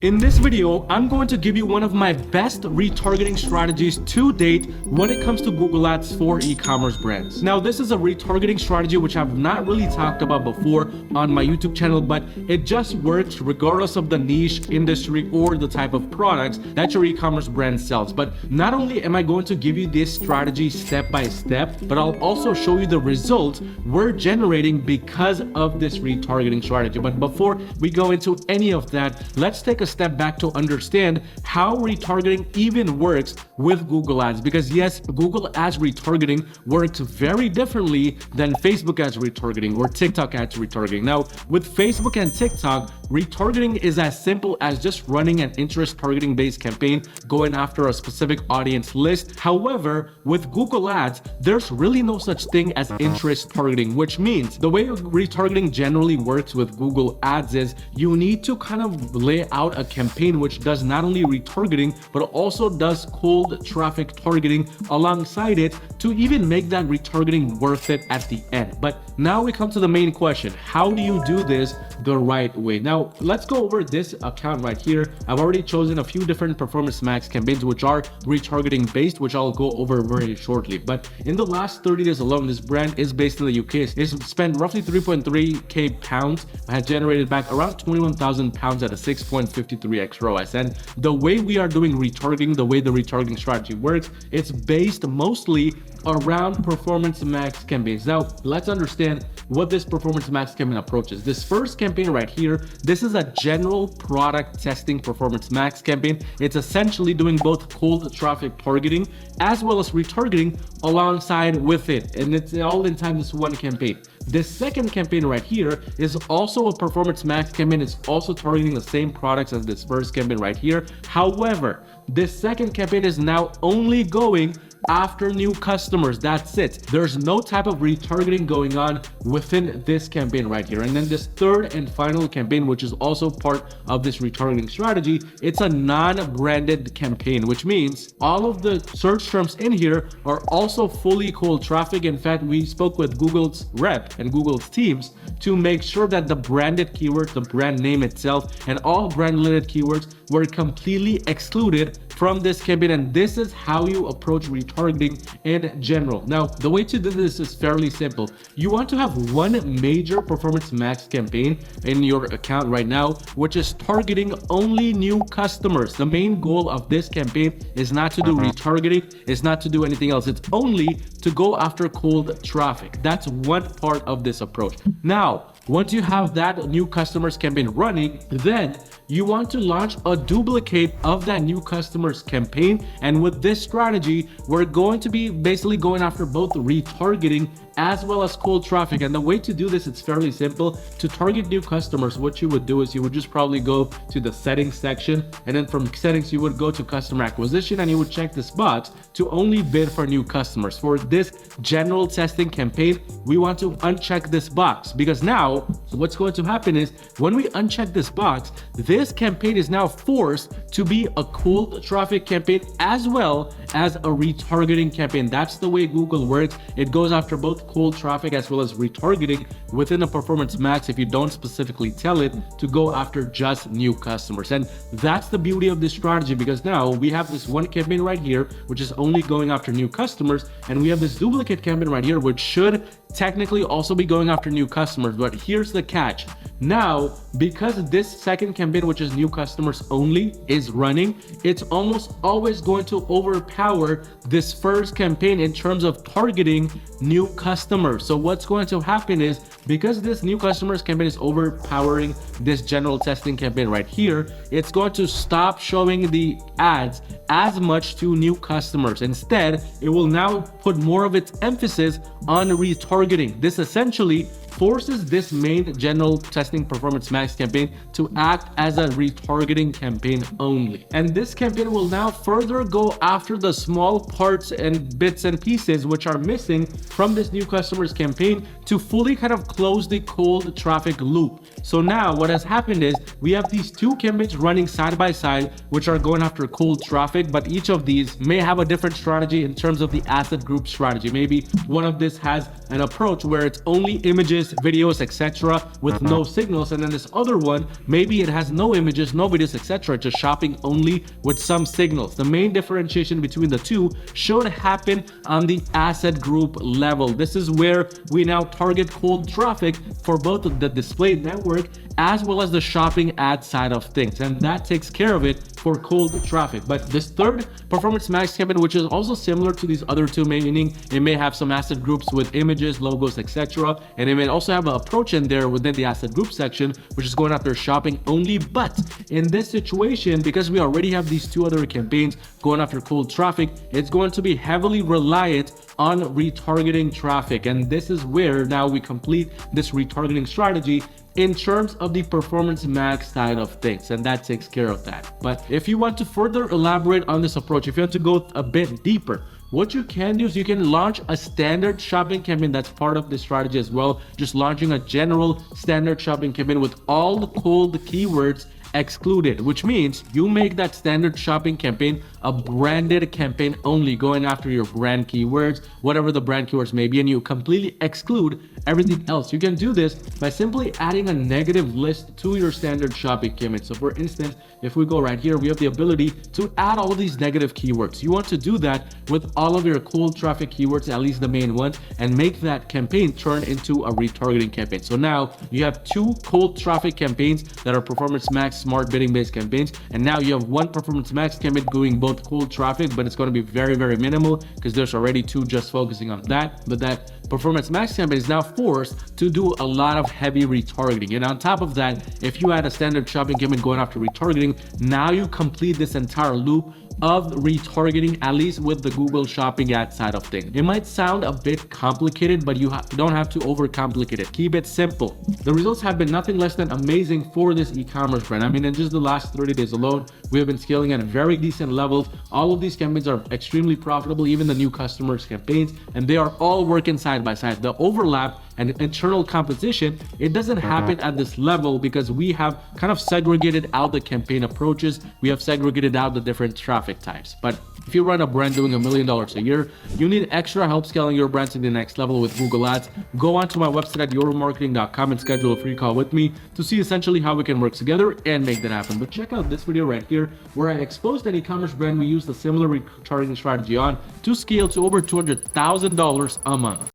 In this video, I'm going to give you one of my best retargeting strategies to date when it comes to Google Ads for e-commerce brands. Now, this is a retargeting strategy which I've not really talked about before on my YouTube channel, but it just works regardless of the niche, industry, or the type of products that your e-commerce brand sells. But not only am I going to give you this strategy step by step, but I'll also show you the results we're generating because of this retargeting strategy. But before we go into any of that, let's take a step back to understand how retargeting even works with Google Ads. Because yes, Google Ads retargeting works very differently than Facebook Ads retargeting or TikTok Ads retargeting. Now, with Facebook and TikTok, retargeting is as simple as just running an interest targeting based campaign going after a specific audience list. However, with Google Ads, there's really no such thing as interest targeting, which means the way retargeting generally works with Google Ads is you need to kind of lay out a campaign which does not only retargeting but also does cold traffic targeting alongside it to even make that retargeting worth it at the end. But now we come to the main question: how do you do this the right way? Now let's go over this account right here. I've already chosen a few different performance max campaigns which are retargeting based, which I'll go over very shortly. But in the last 30 days alone, this brand is based in the UK. It's spent roughly 3.3k pounds, had generated back around 21,000 pounds at a 6.53x ROAS. And the way we are doing retargeting, the way the retargeting strategy works, it's based mostly around performance max campaigns. Now let's understand what this performance max campaign approach is. This first campaign right here, this is a general product testing performance max campaign. It's essentially doing both cold traffic targeting as well as retargeting alongside with it, and it's all in time this one campaign. This second campaign right here is also a performance max campaign. It's also targeting the same products as this first campaign right here. However, this second campaign is now only going after new customers. That's it. There's no type of retargeting going on within this campaign right here. And then this third and final campaign, which is also part of this retargeting strategy, it's a non-branded campaign, which means all of the search terms in here are also fully cold traffic. In fact, we spoke with Google's rep and Google's teams to make sure that the branded keywords, the brand name itself, and all brand related keywords were completely excluded from this campaign. And this is how you approach retargeting in general. Now, the way to do this is fairly simple. You want to have one major performance max campaign in your account right now, which is targeting only new customers. The main goal of this campaign is not to do retargeting, it's not to do anything else. It's only to go after cold traffic. That's one part of this approach. Now, once you have that new customers campaign running, then you want to launch a duplicate of that new customers campaign. And with this strategy, we're going to be basically going after both retargeting as well as cold traffic. And the way to do this, it's fairly simple. To target new customers, what you would do is you would just probably go to the settings section, and then from settings you would go to customer acquisition, and you would check this box to only bid for new customers. For this general testing campaign, we want to uncheck this box, because now what's going to happen is when we uncheck this box, this campaign is now forced to be a cold traffic campaign as well as a retargeting campaign. That's the way Google works. It goes after both cold traffic as well as retargeting within a performance max if you don't specifically tell it to go after just new customers. And that's the beauty of this strategy, because now we have this one campaign right here which is only going after new customers, and we have this duplicate campaign right here which should technically also be going after new customers. But here's the catch. Now, because this second campaign, which is new customers only, is running, it's almost always going to overpower this first campaign in terms of targeting new customers. So what's going to happen is, because this new customers campaign is overpowering this general testing campaign right here, it's going to stop showing the ads as much to new customers. Instead, it will now put more of its emphasis on retargeting. This essentially forces this main general testing performance max campaign to act as a retargeting campaign only. And this campaign will now further go after the small parts and bits and pieces which are missing from this new customers campaign to fully kind of close the cold traffic loop. So now what has happened is we have these two campaigns running side by side, which are going after cold traffic, but each of these may have a different strategy in terms of the asset group strategy. Maybe one of this has an approach where it's only images, videos, etc. with no signals, and then this other one, maybe it has no images, no videos, etc. just shopping only with some signals. The main differentiation between the two should happen on the asset group level. This is where we now target cold traffic for both the display network as well as the shopping ad side of things, and that takes care of it for cold traffic. But this third performance max campaign, which is also similar to these other two, meaning it may have some asset groups with images, logos, etc., and it may also have an approach in there within the asset group section, which is going after shopping only. But in this situation, because we already have these two other campaigns going after cold traffic, it's going to be heavily reliant on retargeting traffic, and this is where now we complete this retargeting strategy in terms of the performance max side of things, and that takes care of that. But if you want to further elaborate on this approach, if you want to go a bit deeper, what you can do is you can launch a standard shopping campaign that's part of this strategy as well. Just launching a general standard shopping campaign with all the cold keywords excluded, which means you make that standard shopping campaign a branded campaign only, going after your brand keywords, whatever the brand keywords may be, and you completely exclude everything else. You can do this by simply adding a negative list to your standard shopping campaign. So for instance, if we go right here, we have the ability to add all these negative keywords. You want to do that with all of your cold traffic keywords, at least the main ones, and make that campaign turn into a retargeting campaign. So now you have two cold traffic campaigns that are performance max smart bidding based campaigns, and now you have one performance max campaign doing both cold traffic, but it's going to be very, very minimal because there's already two just focusing on that. But that performance max campaign is now forced to do a lot of heavy retargeting. And on top of that, if you add a standard shopping campaign going after retargeting, now you complete this entire loop of retargeting, at least with the Google Shopping ad side of things. It might sound a bit complicated, but you don't have to overcomplicate it. Keep it simple. The results have been nothing less than amazing for this e-commerce brand. I mean, in just the last 30 days alone, we have been scaling at very decent levels. All of these campaigns are extremely profitable, even the new customers campaigns, and they are all working side by side. The overlap and internal competition, it doesn't happen at this level because we have kind of segregated out the campaign approaches. We have segregated out the different traffic types. But if you run a brand doing $1 million a year, you need extra help scaling your brand to the next level with Google Ads. Go onto my website at yourmarketing.com and schedule a free call with me to see essentially how we can work together and make that happen. But check out this video right here where I exposed an e-commerce brand we used a similar retargeting strategy on to scale to over $200,000 a month.